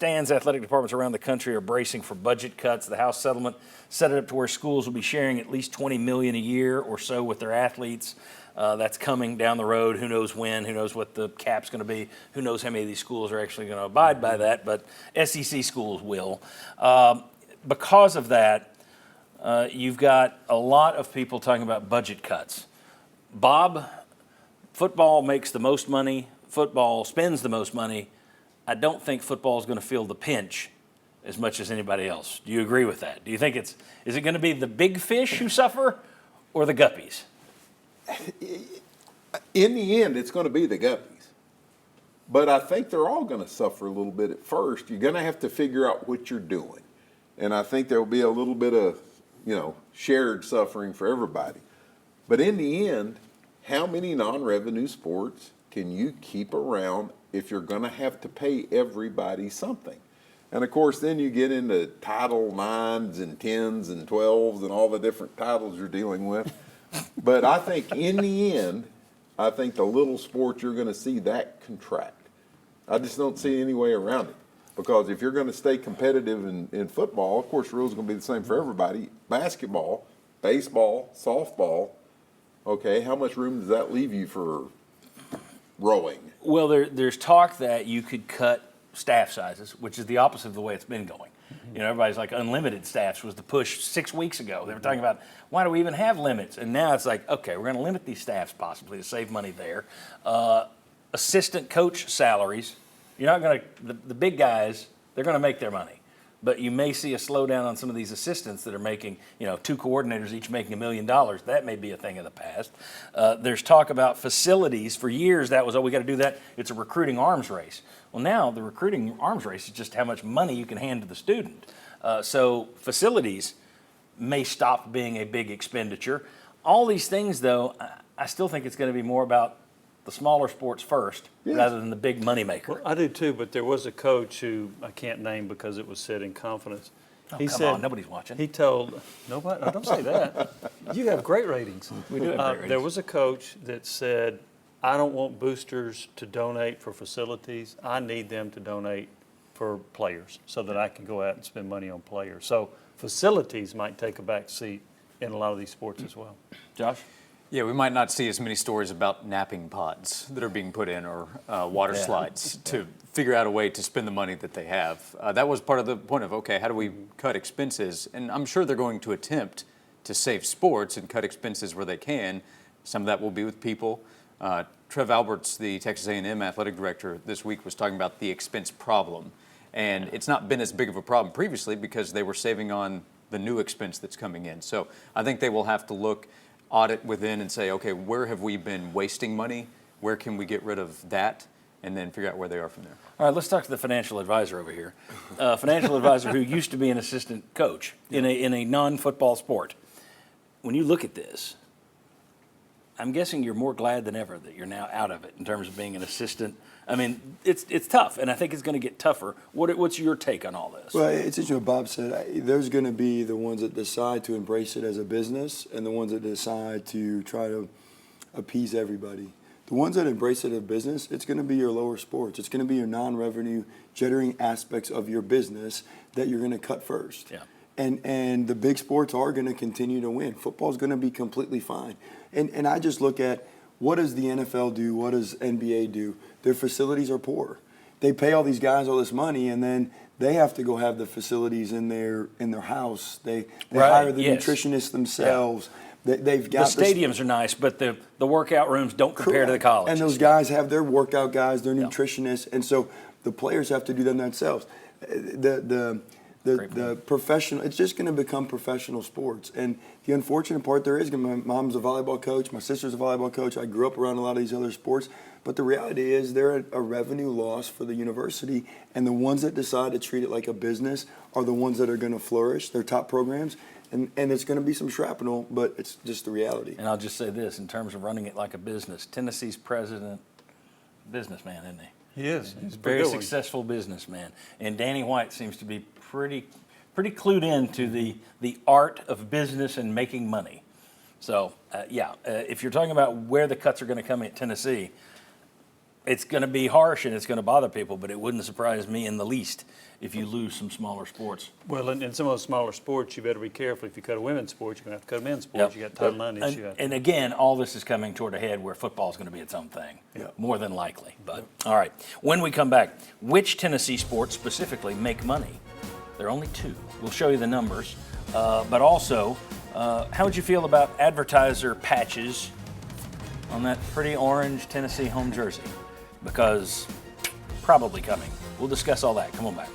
stands, athletic departments around the country are bracing for budget cuts. The House settlement set it up to where schools will be sharing at least $20 million a year or so with their athletes. That's coming down the road. Who knows when? Who knows what the cap's going to be? Who knows how many of these schools are actually going to abide by that? But SEC schools will. Because of that, you've got a lot of people talking about budget cuts. Bob, football makes the most money. Football spends the most money. I don't think football is going to feel the pinch as much as anybody else. Do you agree with that? Do you think is it going to be the big fish who suffer or the guppies? In the end, it's going to be the guppies. But I think they're all going to suffer a little bit at first. You're going to have to figure out what you're doing. And I think there will be a little bit of, shared suffering for everybody. But in the end, how many non-revenue sports can you keep around if you're going to have to pay everybody something? And of course, then you get into Title 9s and 10s and 12s and all the different titles you're dealing with. But I think in the end, I think the little sports, you're going to see that contract. I just don't see any way around it. Because if you're going to stay competitive in football, of course, the rules are going to be the same for everybody. Basketball, baseball, softball, okay, how much room does that leave you for rowing? Well, there's talk that you could cut staff sizes, which is the opposite of the way it's been going. Everybody's like unlimited staffs was the push 6 weeks ago. They were talking about why do we even have limits? And now it's like, okay, we're going to limit these staffs possibly to save money there. Assistant coach salaries, you're not going to, the big guys, they're going to make their money. But you may see a slowdown on some of these assistants that are making, 2 coordinators each making $1 million. That may be a thing of the past. There's talk about facilities. For years, that was, we got to do that. It's a recruiting arms race. Well, now the recruiting arms race is just how much money you can hand to the student. So facilities may stop being a big expenditure. All these things, though, I still think it's going to be more about the smaller sports first rather than the big moneymaker. Well, I do too, but there was a coach who I can't name because it was said in confidence. He said, on, nobody's watching. He told, nobody, no, don't say that. You have great ratings. We do have great ratings. There was a coach that said, I don't want boosters to donate for facilities. I need them to donate for players so that I can go out and spend money on players. So facilities might take a back seat in a lot of these sports as well. Josh? Yeah, we might not see as many stories about napping pods that are being put in or water slides to figure out a way to spend the money that they have. That was part of the point of, okay, how do we cut expenses? And I'm sure they're going to attempt to save sports and cut expenses where they can. Some of that will be with people. Trev Alberts, the Texas A&M athletic director, this week was talking about the expense problem. And it's not been as big of a problem previously because they were saving on the new expense that's coming in. So I think they will have to audit within and say, okay, where have we been wasting money? Where can we get rid of that? And then figure out where they are from there. All right, let's talk to the financial advisor over here. Financial advisor who used to be an assistant coach in a non-football sport. When you look at this, I'm guessing you're more glad than ever that you're now out of it in terms of being an assistant. I mean, it's tough, and I think it's going to get tougher. What's your take on all this? Well, it's just what Bob said. There's going to be the ones that decide to embrace it as a business and the ones that decide to try to appease everybody. The ones that embrace it as a business, it's going to be your lower sports. It's going to be your non-revenue generating aspects of your business that you're going to cut first. Yeah. And the big sports are going to continue to win. Football's going to be completely fine. And I just look at, what does the NFL do? What does NBA do? Their facilities are poor. They pay all these guys all this money, and then they have to go have the facilities in their house. They hire the nutritionists themselves. Yeah. They've got the stadiums are nice, but the workout rooms don't compare to the colleges. And those guys have their workout guys, their nutritionists, and so the players have to do them themselves. The professional, it's just going to become professional sports. And the unfortunate part there is, my mom's a volleyball coach, my sister's a volleyball coach, I grew up around a lot of these other sports, but the reality is they're a revenue loss for the university, and the ones that decide to treat it like a business are the ones that are going to flourish, their top programs, and it's going to be some shrapnel, but it's just the reality. And I'll just say this, in terms of running it like a business, Tennessee's president, businessman, isn't he? He is. He's a very successful businessman. And Danny White seems to be pretty clued into the art of business and making money. So, if you're talking about where the cuts are going to come at Tennessee, it's going to be harsh and it's going to bother people, but it wouldn't surprise me in the least if you lose some smaller sports. Well, in some of those smaller sports, you better be careful. If you cut a women's sport, you're going to have to cut a men's sport. Yep. You got title money issue. And again, all this is coming toward a head where football is going to be its own thing, more than likely. But all right, when we come back, which Tennessee sports specifically make money? There are only 2. We'll show you the numbers, but also, how would you feel about advertiser patches on that pretty orange Tennessee home jersey? Because probably coming. We'll discuss all that. Come on back.